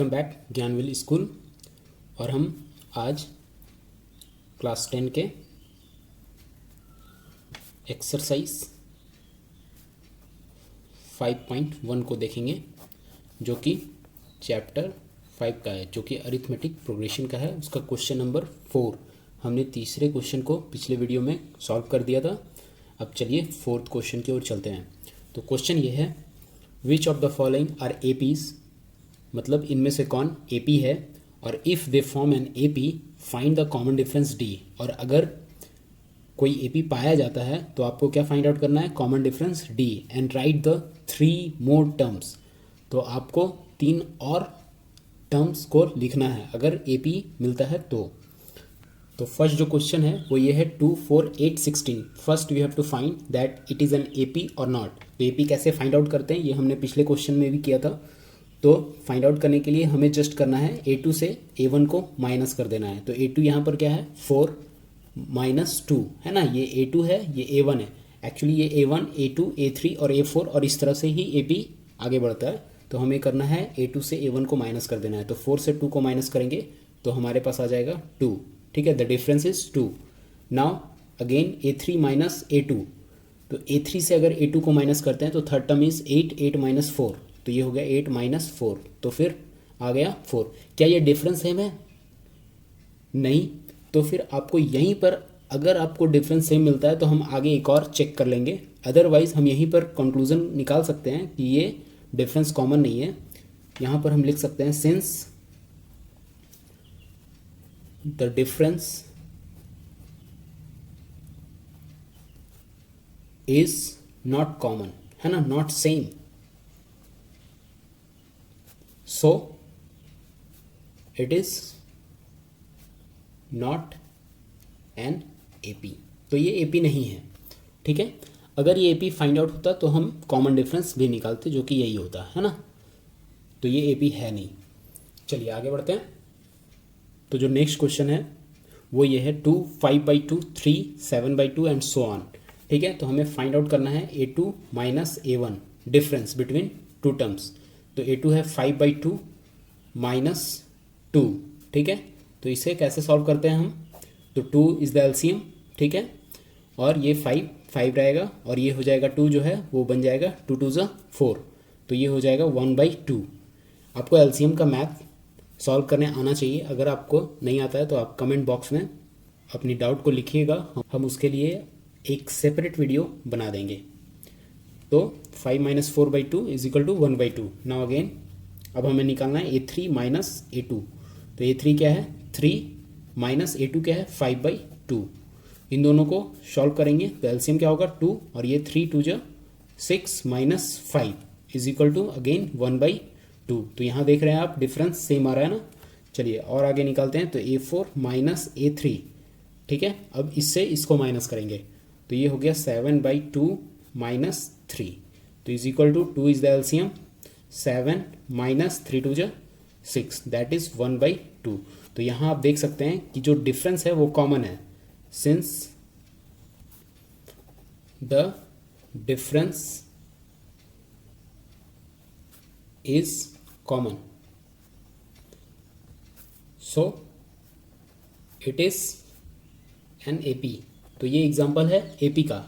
Welcome back ज्ञानविल school. और हम आज क्लास 10 के एक्सरसाइज 5.1 को देखेंगे, जो कि चैप्टर 5 का है, जो कि अरिथमेटिक प्रोग्रेशन का है। उसका क्वेश्चन नंबर 4 हमने तीसरे क्वेश्चन को पिछले वीडियो में सॉल्व कर दिया था। अब चलिए फोर्थ क्वेश्चन की ओर चलते हैं। तो क्वेश्चन ये है, which of the following are APs, मतलब इनमें से कौन एपी है, और if they form an AP find the common difference D. और अगर कोई एपी पाया जाता है तो आपको क्या फाइंड आउट करना है, common difference D, and right the 3 more terms. तो आपको 3 और टर्म्स को लिखना है अगर एपी मिलता है तो फर्स्ट जो क्वेश्चन है वो ये है 2, 4, 8, 16। First we have to find that it is an AP और नॉट। तो एपी कैसे फाइंड आउट करते हैं ये हमने पिछले क्वेश्चन में भी किया था। तो फाइंड आउट करने के लिए हमें जस्ट करना है a2 से a1 को माइनस कर देना है। तो a2 यहाँ पर क्या है, 4 - 2 है ना, ये a2 है, ये a1 है। एक्चुअली ये a1, a2, a3 और a4 और इस तरह से ही AP आगे बढ़ता है। तो हमें करना है a2 से a1 को माइनस कर देना है। तो 4 से 2 को माइनस करेंगे तो हमारे पास आ जाएगा 2। ठीक है, the difference is 2। Now again a3 - a2। तो a3 से अगर a2 को माइनस करते हैं तो थर्ड टर्म इज 8, 8 - 4, तो ये हो गया 8 - 4, तो फिर आ गया 4। क्या ये डिफरेंस सेम है? नहीं। तो फिर आपको यहीं पर अगर आपको डिफरेंस सेम मिलता है तो हम आगे एक और चेक कर लेंगे, अदरवाइज हम यहीं पर कंक्लूजन निकाल सकते हैं कि ये डिफरेंस कॉमन नहीं है। यहाँ पर हम लिख सकते हैं, since the difference is not common, है ना, not same, so it is not an AP। तो ये AP नहीं है। ठीक है, अगर ये AP फाइंड आउट होता तो हम कॉमन डिफरेंस भी निकालते, जो कि यही होता है ना। तो ये AP है नहीं। चलिए आगे बढ़ते हैं। तो जो नेक्स्ट क्वेश्चन है वो ये है 2, 5/2, 3, 7/2 एंड सो ऑन। ठीक है, तो हमें फाइंड आउट करना है a2 - a1 difference between two terms. तो a2 है 5/2 - 2। ठीक है, तो इसे कैसे सॉल्व करते हैं हम, तो 2 इज़ द एलसीएम। ठीक है, और ये 5 रहेगा और ये हो जाएगा 2 जो है वो बन जाएगा 2 2 ज़ा 4, तो ये हो जाएगा 1/2। आपको एलसीएम का मैथ सॉल्व करने आना चाहिए। अगर आपको नहीं आता है तो आप कमेंट बॉक्स में अपनी डाउट को लिखिएगा, हम उसके लिए एक सेपरेट वीडियो बना देंगे। तो 5 - 4/2 is equal to 1/2। Now again अब हमें निकालना है a3 - a2। तो a3 क्या है, 3 - a2 क्या है, 5/2। इन दोनों को सॉल्व करेंगे तो एलसीएम क्या होगा, 2, और ये 3 2 ज़ा 6 - 5 इज इक्वल टू अगेन 1/2। तो यहाँ देख रहे हैं आप डिफरेंस सेम आ रहा है ना। चलिए और आगे निकालते हैं। तो a4 - a3। ठीक है, अब इससे इसको माइनस करेंगे तो ये हो गया 7/2 - 3, तो is equal to 2 is the LCM, 7 - 3 2 ज़ा 6, दैट इज 1/2। तो यहाँ आप देख सकते हैं कि जो डिफरेंस है वो कॉमन है, since the difference is common so it is an AP. तो ये एग्जांपल है एपी का।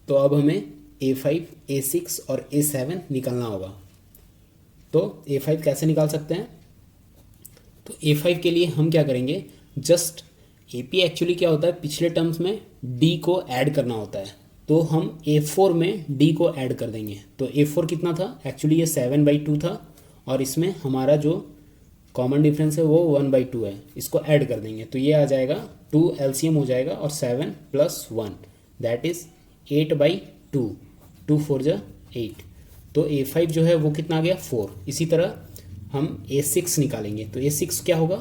तो अब हमें a5, a6 और a7 निकालना होगा। तो a5 कैसे निकाल सकते हैं, तो a5 के लिए हम क्या करेंगे, जस्ट AP एक्चुअली क्या होता है, पिछले टर्म्स में D को ऐड करना होता है, तो हम a4 में D को ऐड कर देंगे। तो a4 कितना था, एक्चुअली ये 7/2 था, और इसमें हमारा जो कॉमन डिफरेंस है वो 1/2 है, इसको ऐड कर देंगे तो ये आ जाएगा 2 एलसीएम हो जाएगा, और 7 + 1 दैट इज 8/2, 2 4 ज़ा 8। तो a5 जो है वो कितना आ गया, 4। इसी तरह हम a6 निकालेंगे। तो a6 क्या होगा,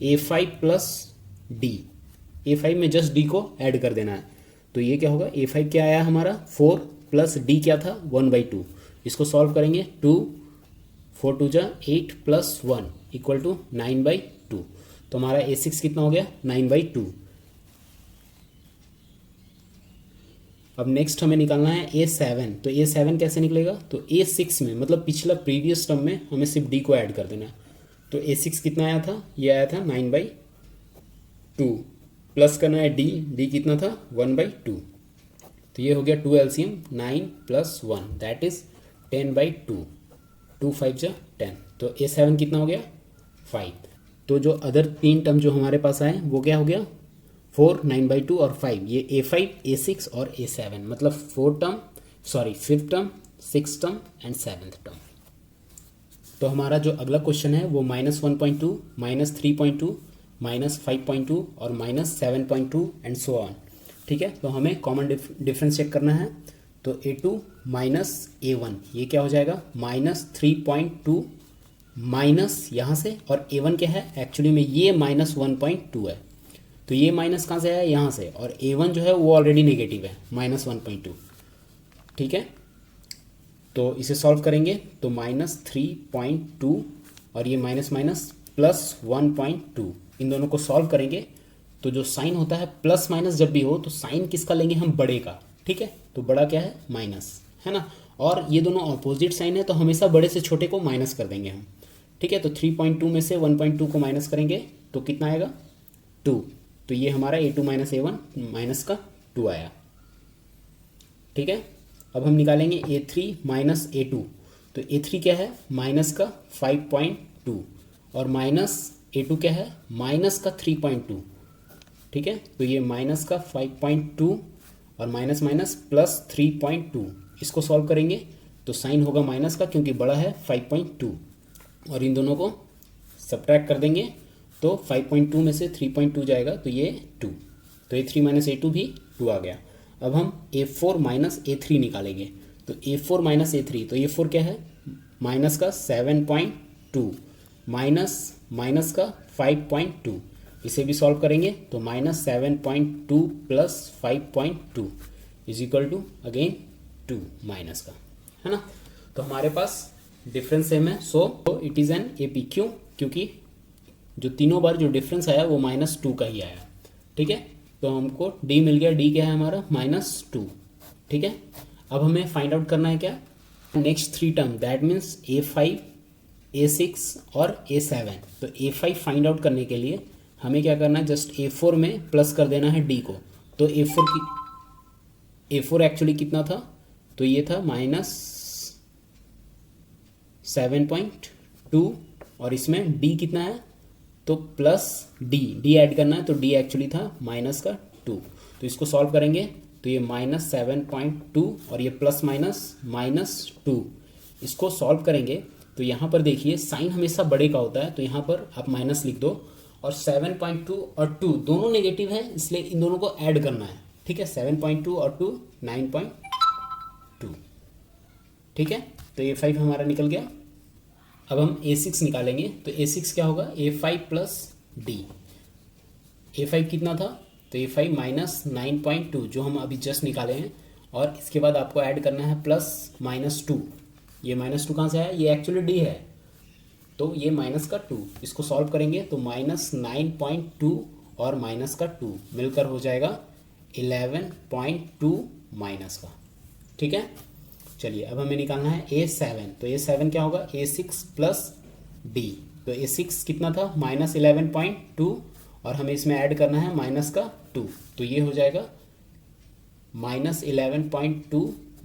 a5 + d। a5 में जस्ट d को ऐड कर देना है। तो ये क्या होगा, a5 क्या आया हमारा, 4 + d क्या था, 1/2। इसको सॉल्व करेंगे, 2 4 2 ज़ा 8 + 1 इक्वल टू 9/2। तो हमारा a6 कितना हो गया, 9/2। अब नेक्स्ट हमें निकालना है A7। तो A7 कैसे निकलेगा, तो A6 में मतलब पिछला प्रीवियस टर्म में हमें सिर्फ D को ऐड कर देना है। तो A6 कितना आया था, ये आया था 9/2, प्लस करना है D कितना था 1/2। तो ये हो गया 2 LCM 9 + 1 दैट इज 10/2, 2 5 जा 10। तो A7 कितना हो गया 5। तो जो अदर 3 टर्म जो हमारे पास आए वो क्या हो गया 4, 9/2 और 5। ये A5, A6 और A7 मतलब 5th term, 6th term and 7th term. तो हमारा जो अगला क्वेश्चन है वो -1.2, -3.2, -5.2 और -7.2 एंड सो ऑन। ठीक है, तो हमें कॉमन डिफरेंस चेक करना है। तो A2 माइनस A1 ये क्या हो जाएगा -3.2 माइनस यहाँ से, और A1 क्या है एक्चुअली में ये -1.2 है। तो ये माइनस कहाँ से आया, यहाँ से, और A1 जो है वो ऑलरेडी नेगेटिव है -1.2। ठीक है, तो इसे सॉल्व करेंगे तो -3.2 और ये माइनस माइनस +1.2, इन दोनों को सॉल्व करेंगे तो जो साइन होता है प्लस माइनस जब भी हो तो साइन किसका लेंगे हम, बड़े का। ठीक है, तो बड़ा क्या है माइनस, है ना, और ये दोनों ऑपोजिट साइन है तो हमेशा बड़े से छोटे को माइनस कर देंगे हम। ठीक है, तो 3.2 में से 1.2 को माइनस करेंगे तो कितना आएगा 2। तो ये हमारा A2 - A1 माइनस का 2 आया। ठीक है, अब हम निकालेंगे A3 - A2। तो A3 क्या है माइनस का 5.2 और माइनस A2 क्या है माइनस का 3.2। ठीक है, तो ये माइनस का 5.2 और माइनस माइनस +3.2, इसको सॉल्व करेंगे तो साइन होगा माइनस का क्योंकि बड़ा है 5.2, और इन दोनों को सब्ट्रैक्ट कर देंगे तो 5.2 में से 3.2 जाएगा तो ये 2। तो A3 - A2 भी 2 आ गया। अब हम A4 - A3 निकालेंगे। तो A4 - A3, तो A4 क्या है माइनस का 7.2 माइनस का 5.2, इसे भी सॉल्व करेंगे तो -7.2 + 5.2 = अगेन 2 माइनस का, है ना। तो हमारे पास डिफरेंस सेम है, सो इट इज़ एन AP। क्यों, क्योंकि जो तीनों बार जो डिफरेंस आया वो -2 का ही आया। ठीक है, तो हमको D मिल गया, D क्या है हमारा -2। ठीक है, अब हमें फाइंड आउट करना है क्या next 3 term, that means A5, A6 और A7। तो A5 फाइंड आउट करने के लिए हमें क्या करना है, जस्ट A4 में प्लस कर देना है D को। तो A4 एक्चुअली कितना था, तो ये था -7.2 और इसमें D कितना है तो प्लस D ऐड करना है, तो D एक्चुअली था माइनस का 2। तो इसको सॉल्व करेंगे तो ये -7.2 और ये प्लस माइनस -2, इसको सॉल्व करेंगे तो यहाँ पर देखिए साइन हमेशा बड़े का होता है, तो यहाँ पर आप माइनस लिख दो, और 7.2 और 2 दोनों नेगेटिव है इसलिए इन दोनों को ऐड करना है। ठीक है, 7.2 और 2 9.2। ठीक है, तो A5 हमारा निकल गया। अब हम A6 निकालेंगे। तो A6 क्या होगा A5 + D। A5 कितना था, तो A5 -9.2 जो हम अभी जस्ट निकाले हैं, और इसके बाद आपको ऐड करना है +-2। ये -2 कहाँ से आया, ये एक्चुअली D है तो ये माइनस का 2, इसको सॉल्व करेंगे तो -9.2 और माइनस का 2 मिलकर हो जाएगा 11.2 माइनस का। ठीक है, चलिए अब हमें निकालना है A7। तो A7 क्या होगा A6 + D। तो A6 कितना था -11.2 और हमें इसमें ऐड करना है माइनस का 2, तो ये हो जाएगा -11.2 -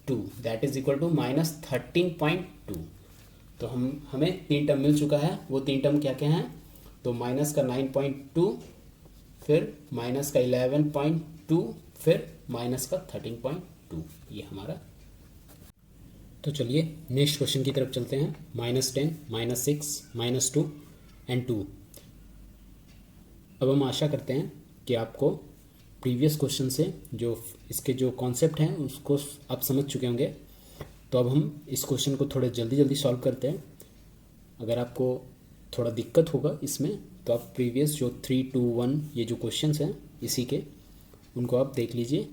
2 दैट इज इक्वल टू -13.2। तो हमें 3 टर्म मिल चुका है। वो 3 टर्म क्या क्या हैं, तो माइनस का 9.2, फिर माइनस का 11.2, फिर माइनस का 13.2, ये हमारा। तो चलिए नेक्स्ट क्वेश्चन की तरफ चलते हैं। -10, -6, -2 एंड 2। अब हम आशा करते हैं कि आपको प्रीवियस क्वेश्चन से जो इसके जो कॉन्सेप्ट हैं उसको आप समझ चुके होंगे। तो अब हम इस क्वेश्चन को थोड़ा जल्दी सॉल्व करते हैं। अगर आपको थोड़ा दिक्कत होगा इसमें तो आप प्रीवियस जो 3, 2, 1 ये जो क्वेश्चंस हैं इसी के, उनको आप देख लीजिए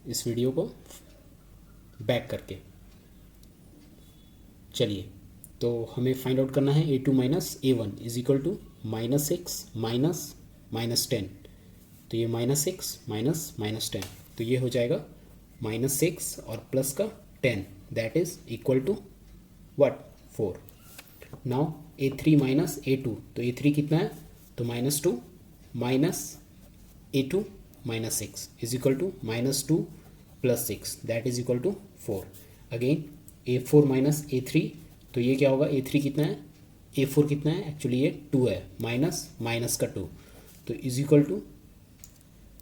इस वीडियो को बैक करके। चलिए, तो हमें फाइंड आउट करना है A2 - A1 = -6 - -10। तो ये -6 - -10, तो ये हो जाएगा -6 और प्लस का 10 that is equal to what 4। Now A3 minus A2, तो A3 कितना है तो -2 minus A2 -6 is equal to -2 plus 6 that is equal to 4। Again A4 minus A3, तो ये क्या होगा A3 कितना है A4 कितना है एक्चुअली ये 2 है माइनस का 2 तो is equal to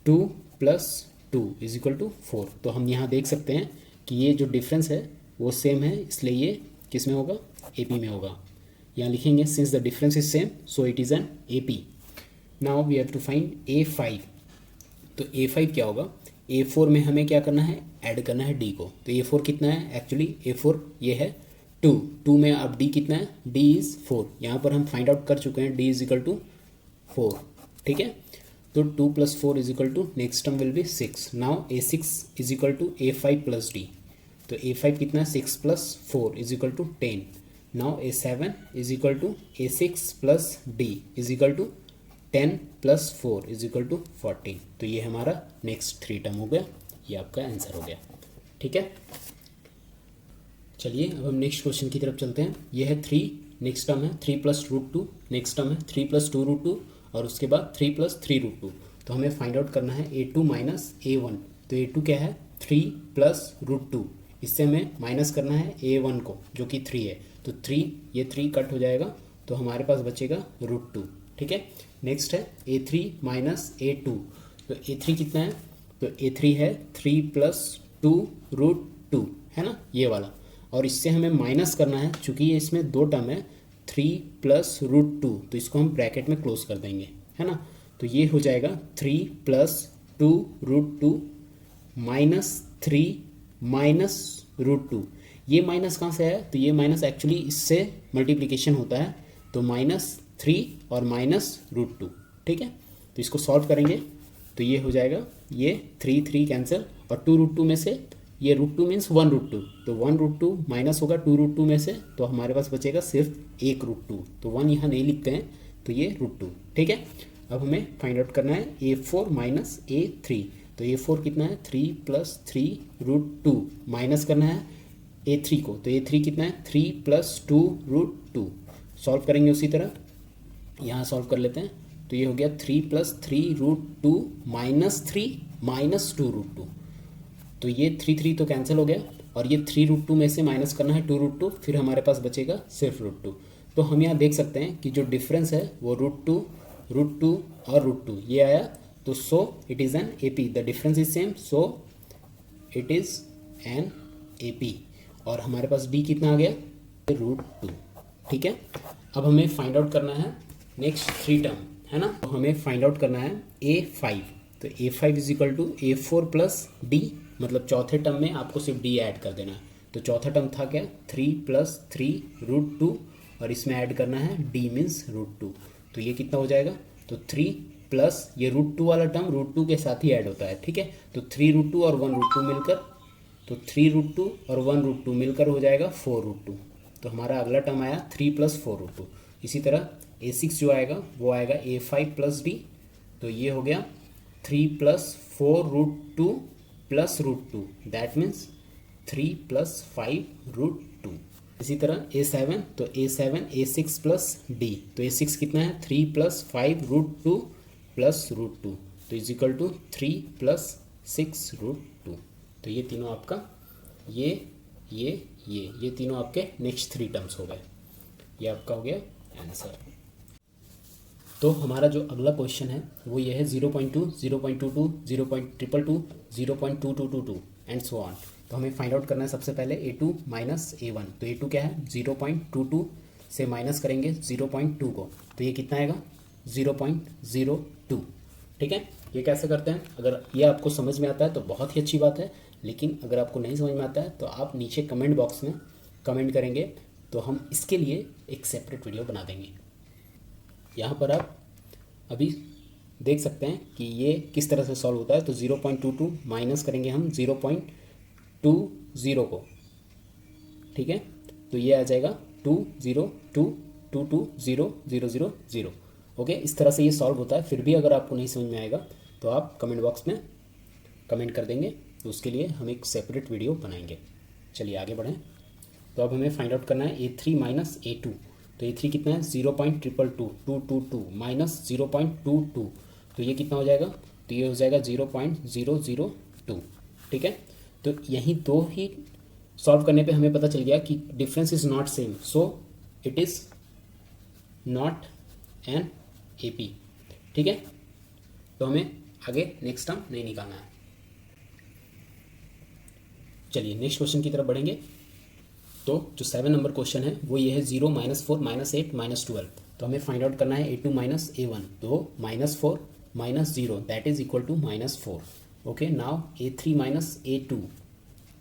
2 plus 2 is equal to 4। तो हम यहाँ देख सकते हैं कि ये जो डिफरेंस है वो सेम है, इसलिए ये किस में होगा AP में होगा। यहाँ लिखेंगे since the difference is same so it is an AP। Now we have to find A5। तो A5 क्या होगा, A4 में हमें क्या करना है ऐड करना है D को। तो A4 कितना है एक्चुअली A4 ये है 2 में अब D कितना है D इज़ 4। यहाँ पर हम फाइंड आउट कर चुके हैं D इज इक्वल टू 4, ठीक है। तो 2 plus 4 is equal to next term will be 6। Now A6 is equal to A5 plus D। तो A5 कितना है 6 plus 4 is equal to 10। Now A7 is equal to A6 plus D is equal to 10 plus 4 is equal to 14। तो ये हमारा next 3 term हो गया, ये आपका आंसर हो गया, ठीक है। चलिए अब हम नेक्स्ट क्वेश्चन की तरफ चलते हैं। ये है 3, नेक्स्ट टर्म है 3 प्लस रूट 2, नेक्स्ट टर्म है 3 प्लस 2 रूट 2 और उसके बाद 3 प्लस 3 रूट 2। तो हमें फाइंड आउट करना है A2 माइनस A1। तो A2 क्या है 3 प्लस रूट 2, इससे हमें माइनस करना है A1 को जो कि 3 है। तो 3 ये 3 कट हो जाएगा तो हमारे पास बचेगा रूट 2, ठीक है। नेक्स्ट है A3 माइनस A2। तो A3 कितना है तो A3 है 3 प्लस 2 रूट 2, है ना ये वाला। और इससे हमें माइनस करना है, चूँकि ये इसमें 2 टर्म है 3 प्लस रूट 2, तो इसको हम ब्रैकेट में क्लोज कर देंगे, है ना। तो ये हो जाएगा 3 plus 2 root 2 minus 3 minus root 2। ये माइनस कहाँ से आया तो ये माइनस एक्चुअली इससे मल्टीप्लिकेशन होता है, तो -3 और माइनस रूट 2, ठीक है। तो इसको सॉल्व करेंगे तो ये हो जाएगा ये 3 कैंसिल और 2 रूट 2 में से ये रूट 2 मीन्स 1 रूट 2, तो 1 रूट 2 माइनस होगा 2 रूट 2 में से, तो हमारे पास बचेगा सिर्फ 1 रूट 2। तो 1 यहाँ नहीं लिखते हैं तो ये रूट 2, ठीक है। अब हमें फाइंड आउट करना है A4 माइनस A3। तो A4 कितना है 3 प्लस 3 रूट 2 माइनस करना है A3 को। तो A3 कितना है 3 प्लस 2 रूट 2। सॉल्व करेंगे उसी तरह, यहाँ सॉल्व कर लेते हैं। तो ये हो गया 3 plus 3 root 2 minus 3 minus 2 root 2। तो ये 3 तो कैंसिल हो गया और ये 3 रूट 2 में से माइनस करना है 2 रूट 2, फिर हमारे पास बचेगा सिर्फ रूट 2। तो हम यहाँ देख सकते हैं कि जो डिफरेंस है वो रूट 2 और रूट 2 ये आया। तो सो it is an AP, the difference is same so it is an AP। और हमारे पास D कितना आ गया रूट 2, ठीक है। अब हमें फाइंड आउट करना है नेक्स्ट 3 टर्म, है ना। तो हमें फाइंड आउट करना है A5। तो A5 is equal to A4 plus D, मतलब चौथे टर्म में आपको सिर्फ D ऐड कर देना है। तो चौथा टर्म था क्या 3 प्लस 3 रूट 2 और इसमें ऐड करना है D मीन्स रूट 2। तो ये कितना हो जाएगा तो 3 प्लस ये रूट 2 वाला टर्म रूट 2 के साथ ही ऐड होता है, ठीक है। तो 3 रूट 2 और 1 रूट 2 मिलकर, तो 3 रूट 2 और 1 रूट 2 मिलकर हो जाएगा 4 रूट 2। तो हमारा अगला टर्म आया 3 प्लस 4 रूट 2। इसी तरह A6 जो आएगा वो आएगा A5 प्लस D। तो ये हो गया 3 plus 4 root 2 plus root 2, that means 3 plus 5 root 2। इसी तरह A7, तो A7 A6 प्लस D। तो A6 कितना है 3 प्लस 5 रूट 2 प्लस रूट 2, तो is equal to 3 plus 6 root 2। तो ये तीनों आपका ये तीनों आपके नेक्स्ट 3 टर्म्स हो गए, ये आपका हो गया आंसर। तो हमारा जो अगला क्वेश्चन है वो ये है 0.2, 0.22, 0.222, 0.2222 एंड सो ऑन। तो हमें फाइंड आउट करना है सबसे पहले A2 माइनस A1। तो A2 क्या है 0.22 से माइनस करेंगे 0.2 को, तो ये कितना आएगा 0.02, ठीक है। ये कैसे करते हैं, अगर ये आपको समझ में आता है तो बहुत ही अच्छी बात है, लेकिन अगर आपको नहीं समझ में आता है तो आप नीचे कमेंट बॉक्स में कमेंट करेंगे तो हम इसके लिए एक सेपरेट वीडियो बना देंगे। यहाँ पर आप अभी देख सकते हैं कि ये किस तरह से सॉल्व होता है। तो 0.22 माइनस करेंगे हम 0.20 को, ठीक है। तो ये आ जाएगा 202222000। ओके, इस तरह से ये सॉल्व होता है। फिर भी अगर आपको नहीं समझ में आएगा तो आप कमेंट बॉक्स में कमेंट कर देंगे, तो उसके लिए हम एक सेपरेट वीडियो बनाएंगे। चलिए आगे बढ़ें। तो अब हमें फाइंड आउट करना है A3 माइनस A2। तो A3 कितना है 0.222 माइनस 0.22, तो ये कितना हो जाएगा, तो ये हो जाएगा 0.002। ठीक है, तो यही दो ही सॉल्व करने पे हमें पता चल गया कि difference is not same, so it is not N AP। ठीक है, तो हमें आगे नेक्स्ट टर्म नहीं निकालना है। चलिए नेक्स्ट क्वेश्चन की तरफ बढ़ेंगे। तो जो 7 नंबर क्वेश्चन है वो ये है 0 -4 -8 -12। तो हमें फाइंड आउट करना है A2 माइनस A1। तो -4 minus 0 that is equal to -4। Okay, now A3 minus A2।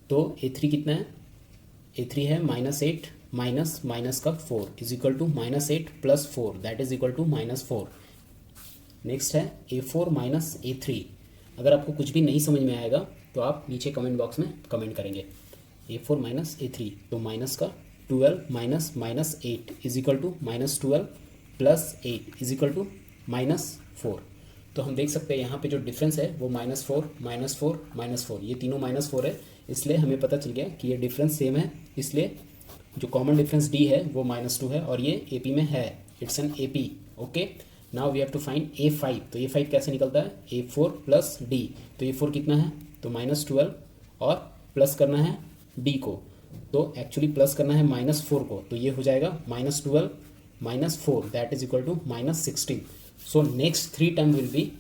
तो A3 कितना है, A3 है -8 माइनस माइनस का 4 is equal to -8 plus 4 that is equal to -4। Next है A4 माइनस A3। अगर आपको कुछ भी नहीं समझ में आएगा तो आप नीचे कमेंट बॉक्स में कमेंट करेंगे। A4 माइनस A3, तो माइनस का 12 minus minus 8 is equal to -12 plus 8 is equal to -4। तो हम देख सकते हैं यहाँ पे जो डिफरेंस है वो -4 -4 -4, ये तीनों -4 है, इसलिए हमें पता चल गया कि ये डिफरेंस सेम है। इसलिए जो कॉमन डिफरेंस D है वो -2 है और ये AP में है, it's an AP। Okay, now we have to find A5। तो A5 कैसे निकलता है, A4 प्लस D। तो A4 कितना है, तो -12 और प्लस करना है D को, तो एक्चुअली प्लस करना है -4 को, तो ये हो जाएगा -12 -4 that is equal to -16। So next 3 term will be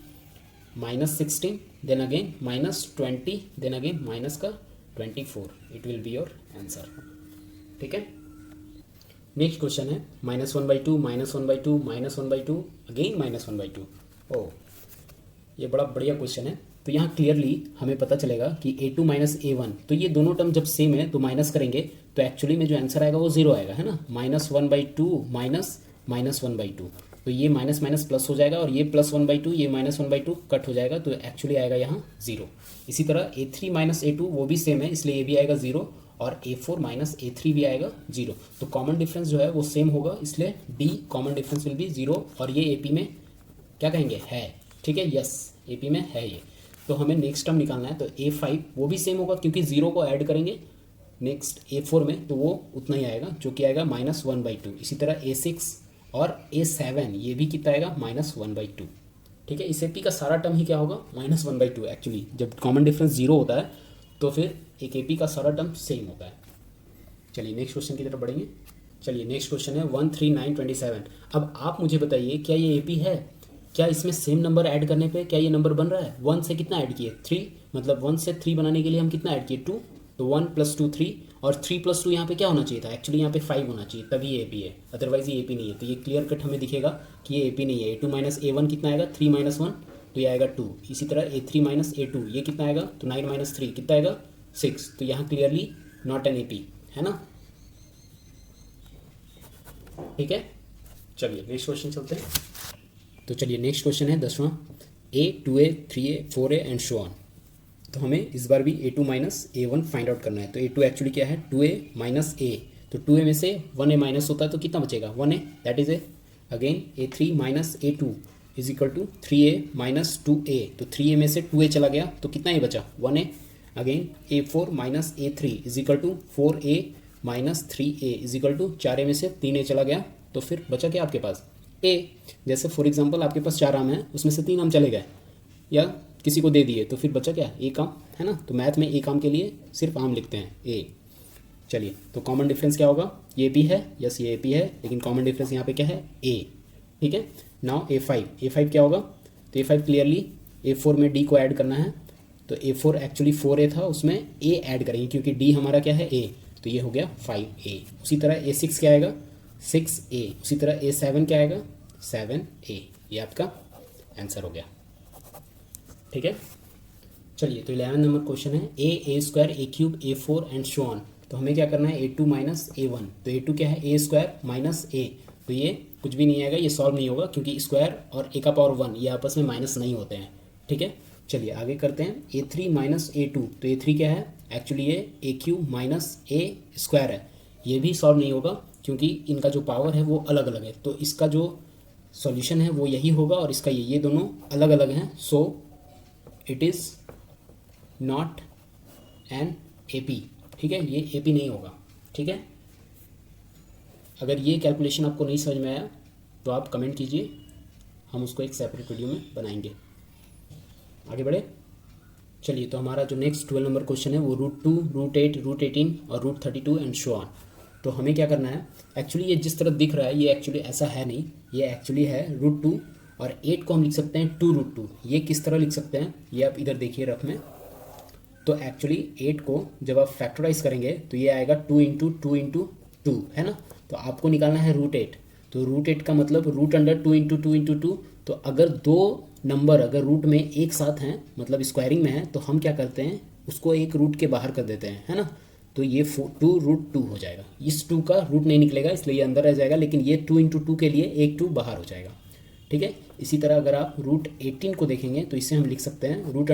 -16 then again -20 then again minus का 24। It will be your answer. ठीक है, नेक्स्ट क्वेश्चन है -1/2 -1/2 -1/2 अगेन -1/2। ओ, ये बड़ा बढ़िया क्वेश्चन है। तो यहाँ क्लियरली हमें पता चलेगा कि A2 माइनस A1, तो ये दोनों टर्म जब सेम है तो माइनस करेंगे तो एक्चुअली में जो आंसर आएगा वो 0 आएगा, है ना। -1/2 माइनस -1/2, तो ये माइनस माइनस प्लस हो जाएगा और ये +1/2, ये -1/2 कट हो जाएगा, तो एक्चुअली आएगा यहाँ 0। इसी तरह A3 माइनस A2 वो भी सेम है, इसलिए ये भी आएगा 0 और A4 माइनस A3 भी आएगा 0। तो कॉमन डिफरेंस जो है वो सेम होगा, इसलिए D common difference will be 0 और ये AP में क्या कहेंगे, है। ठीक है, यस AP में है ये। तो हमें नेक्स्ट टर्म निकालना है, तो A5 वो भी सेम होगा क्योंकि 0 को ऐड करेंगे नेक्स्ट A4 में, तो वो उतना ही आएगा जो कि आएगा -1/2। इसी तरह A6 और A7 ये भी कितना आएगा, -1/2। ठीक है, इस AP का सारा टर्म ही क्या होगा, -1/2। एक्चुअली जब कॉमन डिफरेंस 0 होता है तो फिर एक AP का सारा टर्म सेम होता है। चलिए नेक्स्ट क्वेश्चन की तरफ बढ़ेंगे। चलिए नेक्स्ट क्वेश्चन है 13927। अब आप मुझे बताइए क्या ये AP है, क्या इसमें सेम नंबर ऐड करने पे क्या ये नंबर बन रहा है। 1 से कितना ऐड किए, 3, मतलब 1 से 3 बनाने के लिए हम कितना ऐड किए, 2, तो 1 + 2 3, और 3 + 2 यहाँ पे क्या होना चाहिए था, एक्चुअली यहाँ पे 5 होना चाहिए, तभी ये AP है, अदरवाइज ये AP नहीं है। तो ये क्लियर कट हमें दिखेगा कि ये AP नहीं है। A2 माइनस A1 कितना आएगा, 3 - 1, तो ये आएगा 2। इसी तरह A3 माइनस A2 ये कितना आएगा, तो 9 - 3 कितना आएगा, 6। तो यहाँ क्लियरली नॉट एन AP, है ना। ठीक है, चलिए नेक्स्ट क्वेश्चन चलते हैं। तो चलिए नेक्स्ट क्वेश्चन है 10वां, A 2A 3A 4A and so on. तो हमें इस बार भी A2 minus A1 find out करना है। तो A2 एक्चुअली क्या है, 2A माइनस A, तो 2A में से 1A माइनस होता है तो कितना बचेगा, 1A, that is A. Again A3 minus A2 is equal to 3A minus 2A, तो 3A में से 2A चला गया तो कितना ही बचा, 1A। Again A4 minus A3 is equal to 4A माइनस 3A is equal to 4A में से 3A चला गया, तो फिर बचा क्या आपके पास, A। जैसे फॉर एग्जांपल आपके पास 4 आम हैं, उसमें से 3 आम चले गए या किसी को दे दिए, तो फिर बचा क्या, एक आम, है ना। तो मैथ में एक आम के लिए सिर्फ आम लिखते हैं, A। चलिए, तो कॉमन डिफरेंस क्या होगा, ये AP है, यस ये AP है, लेकिन कॉमन डिफरेंस यहाँ पे क्या है, A। ठीक है, नाउ A5 क्या होगा, तो A5 क्लियरली A4 में D को ऐड करना है, तो A4 एक्चुअली 4A था, उसमें A ऐड करेंगे क्योंकि D हमारा क्या है, A, तो ये हो गया 5A। उसी तरह A6 क्या आएगा, 6A। उसी तरह A7 क्या आएगा, 7A। ये आपका आंसर हो गया। ठीक है, चलिए तो 11 नंबर क्वेश्चन है A² A³ A4 and so on. तो हमें क्या करना है, A2 माइनस A1। तो A2 क्या है, A² माइनस A, तो ये कुछ भी नहीं आएगा, ये सॉल्व नहीं होगा क्योंकि स्क्वायर और A का पावर 1 ये आपस में माइनस नहीं होते हैं। ठीक है, चलिए आगे करते हैं। A3 माइनस A2, तो A3 क्या है, एक्चुअली ये AQ माइनस A² है, ये भी सॉल्व नहीं होगा क्योंकि इनका जो पावर है वो अलग अलग है, तो इसका जो सॉल्यूशन है वो यही होगा और इसका ये दोनों अलग अलग हैं, so it is not an A P, ठीक है, ये ए पी नहीं होगा, ठीक है। अगर ये कैलकुलेशन आपको नहीं समझ में आया तो आप कमेंट कीजिए, हम उसको एक सेपरेट वीडियो में बनाएंगे। आगे बढ़े, चलिए। तो हमारा जो नेक्स्ट 12 नंबर क्वेश्चन है वो √2, √8, √18 और √32 एंड सो ऑन। तो हमें क्या करना है, एक्चुअली ये जिस तरह दिख रहा है ये एक्चुअली ऐसा है नहीं, ये एक्चुअली है √2 और 8 को हम लिख सकते हैं 2√2। ये किस तरह लिख सकते हैं, ये आप इधर देखिए रफ में। तो एक्चुअली 8 को जब आप फैक्टराइज करेंगे तो ये आएगा 2 × 2 × 2, है ना। तो आपको निकालना है √8, तो √8 का मतलब √2 × 2 × 2। तो अगर दो नंबर अगर रूट में एक साथ हैं, मतलब स्क्वायरिंग में है, तो हम क्या करते हैं, उसको एक रूट के बाहर कर देते हैं, है ना। तो ये 2√2 हो जाएगा। इस 2 का रूट नहीं निकलेगा इसलिए ये अंदर रह जाएगा, लेकिन ये 2 × 2 के लिए एक 2 बाहर हो जाएगा, ठीक है। इसी तरह अगर आप √18 को देखेंगे तो इसे हम लिख सकते हैं √2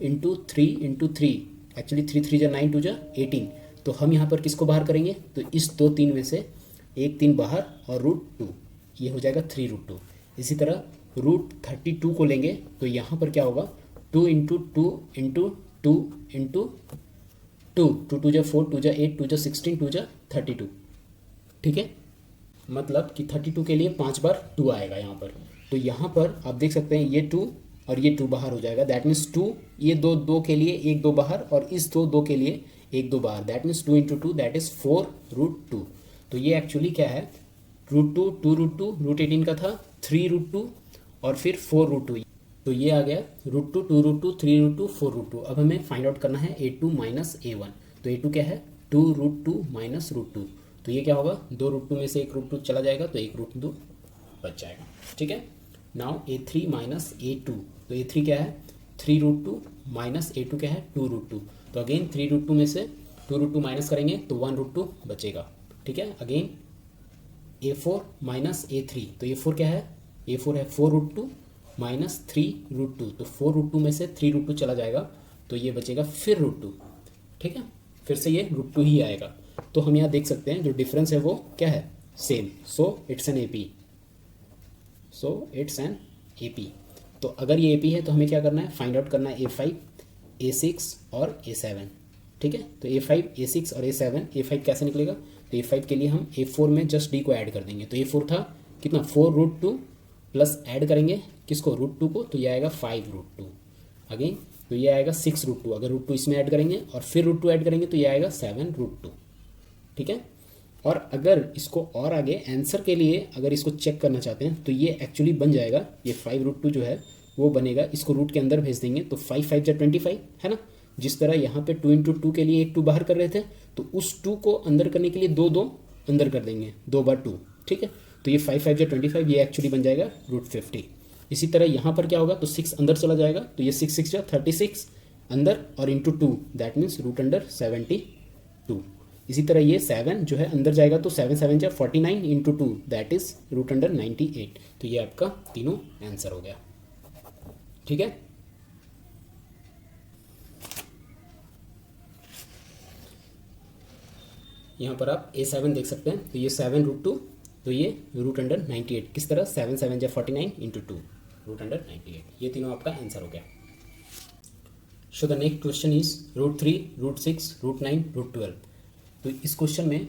× 3 × 3। एक्चुअली 3 3 × 9 2 × 18। तो हम यहाँ पर किसको बाहर करेंगे, तो इस 2 3 में से एक 3 बाहर और √2, ये हो जाएगा 3√2। इसी तरह √32 को लेंगे तो यहाँ पर क्या होगा, 2 × 2 × 2 × 2, 2 2 × 4, 2 × 8, 2 × 16, 2 × 32, ठीक है। मतलब कि 32 के लिए 5 बार 2 आएगा यहाँ पर। तो यहाँ पर आप देख सकते हैं ये 2 और ये 2 बाहर हो जाएगा, दैट मीन्स 2, ये 2 के लिए 1 2 बाहर और इस 2 के लिए 1 2 बाहर, दैट मीन्स 2 × 2 दैट इज़ 4√2। तो ये एक्चुअली क्या है, √2 2√2, √18 का था 3√2 और फिर 4√2। तो ये आ गया √2 2√2 3√2 4√2। अब हमें फाइंड आउट करना है a2 - a1। तो a2 क्या है, 2√2 - √2। तो ये क्या होगा, 2√2 में से एक √2 चला जाएगा तो एक √2 बच जाएगा, ठीक है। Now a3 - a2। तो a3 क्या है, 3√2 - a2 क्या है, 2√2। तो अगेन 3√2 में से 2√2 माइनस करेंगे तो 1√2 बचेगा, ठीक है। Again a4 - a3। तो a4 क्या है, a4 है 4√2 - 3√2। तो 4√2 में से 3√2 चला जाएगा तो ये बचेगा फिर √2, ठीक है। फिर से ये √2 ही आएगा। तो हम यहाँ देख सकते हैं जो डिफरेंस है वो क्या है, same. So it's an AP, so it's an AP। तो अगर ये AP है तो हमें क्या करना है, फाइंड आउट करना है a5, a6 और a7, ठीक है। तो a5 a6 और a7, a5 कैसे निकलेगा, तो a5 के लिए हम a4 में जस्ट d को ऐड कर देंगे। तो a4 था कितना, 4√2 प्लस ऐड करेंगे किसको, √2 को, तो ये आएगा 5√2। अगेन तो ये आएगा 6√2, अगर √2 इसमें ऐड करेंगे और फिर √2 ऐड करेंगे तो ये आएगा 7√2, ठीक है। और अगर इसको और आगे आंसर के लिए अगर इसको चेक करना चाहते हैं तो ये एक्चुअली बन जाएगा, ये 5√2 जो है वो बनेगा, इसको रूट के अंदर भेज देंगे तो 5 5 × 25, है ना। जिस तरह यहाँ पे 2 × 2 के लिए एक 2 बाहर कर रहे थे, तो उस 2 को अंदर करने के लिए 2 2 अंदर कर देंगे, 2 बार 2, ठीक है। तो ये 5 5 × 25, ये एक्चुअली बन जाएगा √50। इसी तरह यहाँ पर क्या होगा, तो 6 अंदर चला जाएगा तो ये 6 6 × 36 अंदर और इंटू 2, दैट मीन्स √72। इसी तरह ये 7 जो है अंदर जाएगा तो 7 7 × 49 इंटू 2, दैट इज √98। तो ये आपका तीनों आंसर हो गया, ठीक है। यहाँ पर आप a7 देख सकते हैं, तो ये 7√2, तो ये √98। किस तरह, 7 7 × 49 इंटू 2, √98। ये तीनों आपका आंसर हो गया। So the next question is √3, √6, √9, √12। तो इस क्वेश्चन में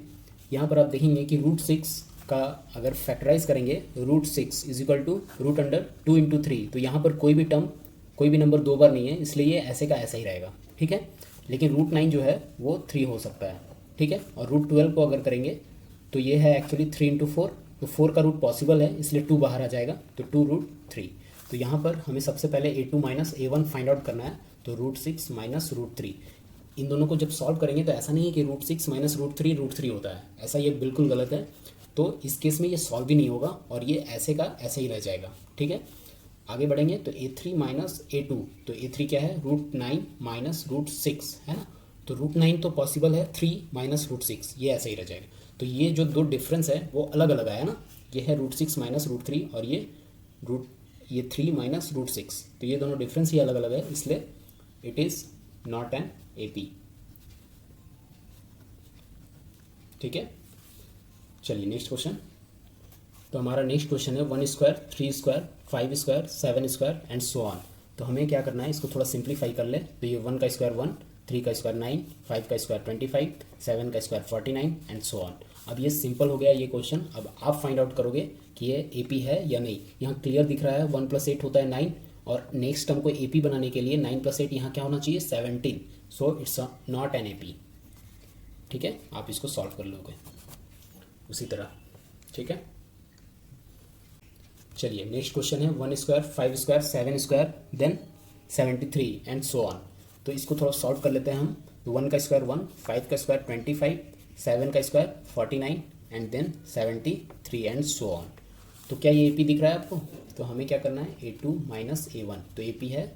यहाँ पर आप देखेंगे कि √6 का अगर फैक्टराइज करेंगे, √6 इज इक्वल टू √2 × 3। तो यहाँ पर कोई भी टर्म, कोई भी नंबर 2 बार नहीं है, इसलिए ये ऐसे का ऐसा ही रहेगा, ठीक है। लेकिन √9 जो है वो 3 हो सकता है, ठीक है। और √12 को अगर करेंगे तो ये है एक्चुअली 3 × 4, तो 4 का रूट पॉसिबल है इसलिए 2 बाहर आ जाएगा, तो 2√3। तो यहाँ पर हमें सबसे पहले a2 - a1 फाइंड आउट करना है, तो √6 - √3। इन दोनों को जब सॉल्व करेंगे तो ऐसा नहीं है कि √6 - √3 √3 होता है, ऐसा ये बिल्कुल गलत है। तो इस केस में ये सॉल्व भी नहीं होगा और ये ऐसे का ऐसे ही रह जाएगा, ठीक है। आगे बढ़ेंगे तो a3 - a2। तो a3 क्या है, √9 - √6, है ना। तो √9 तो पॉसिबल है, 3 - √6 ये ऐसे ही रह जाएगा। तो ये जो दो डिफरेंस है वो अलग अलग आया ना, ये है √6 - √3 और ये 3 - √6। तो ये दोनों डिफरेंस ही अलग अलग है, इसलिए it is not N AP, ठीक है। चलिए नेक्स्ट क्वेश्चन। तो हमारा नेक्स्ट क्वेश्चन है 1 square, 3 square, 5 square, 7 square and so on. तो हमें क्या करना है, इसको थोड़ा सिंप्लीफाई कर ले। तो ये 1 का स्क्वायर 1, 3 का स्क्वायर 9, 5 का स्क्वायर 25, 7 का स्क्वायर 49 एंड सो ऑन। अब ये सिंपल हो गया ये क्वेश्चन। अब आप फाइंड आउट करोगे कि ये AP है या नहीं। यहाँ क्लियर दिख रहा है 1 + 8 होता है 9, और नेक्स्ट हमको AP बनाने के लिए 9 + 8 यहाँ क्या होना चाहिए 17, so it's not an AP। ठीक है, आप इसको सॉल्व कर लोगे उसी तरह। ठीक है, चलिए नेक्स्ट क्वेश्चन है 1 square 5 square 7 square then 73 and so on. तो इसको थोड़ा सॉल्व कर लेते हैं हम। तो 1 का स्क्वायर 1, 5 का स्क्वायर 25, 7 का square 49 and then 73 and so on. तो क्या ये AP दिख रहा है आपको? तो हमें क्या करना है A2 माइनस A1। तो AP है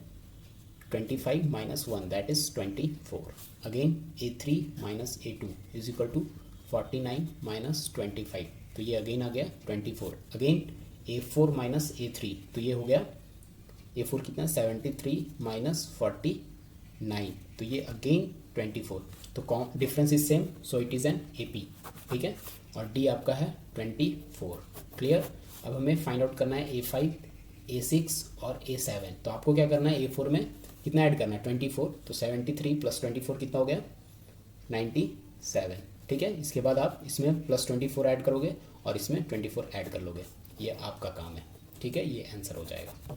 25 minus 1 that is 24। Again A3 minus A2 is equal to 49 minus 25। तो ये अगेन आ गया 24। अगेन A4 माइनस A3, तो ये हो गया A4 कितना 73 माइनस 49, तो ये अगेन 24। तो difference is same, so it is an AP। ठीक है, और D आपका है 24। क्लियर। अब हमें फाइंड आउट करना है A5, A6 और A7। तो आपको क्या करना है A4 में कितना ऐड करना है 24, तो 73 + 24 कितना हो गया 97। ठीक है, इसके बाद आप इसमें +24 ऐड करोगे और इसमें 24 ऐड कर लोगे। ये आपका काम है। ठीक है, ये आंसर हो जाएगा।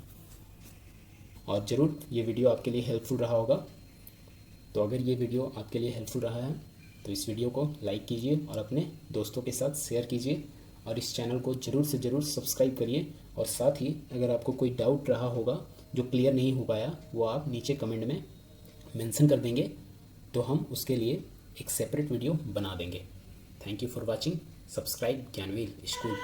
और ज़रूर ये वीडियो आपके लिए हेल्पफुल रहा होगा। तो अगर ये वीडियो आपके लिए हेल्पफुल रहा है तो इस वीडियो को लाइक कीजिए और अपने दोस्तों के साथ शेयर कीजिए, और इस चैनल को ज़रूर से ज़रूर सब्सक्राइब करिए। और साथ ही अगर आपको कोई डाउट रहा होगा जो क्लियर नहीं हो पाया, वो आप नीचे कमेंट में मेंशन कर देंगे, तो हम उसके लिए एक सेपरेट वीडियो बना देंगे। Thank you for watching. Subscribe Gyanveer school.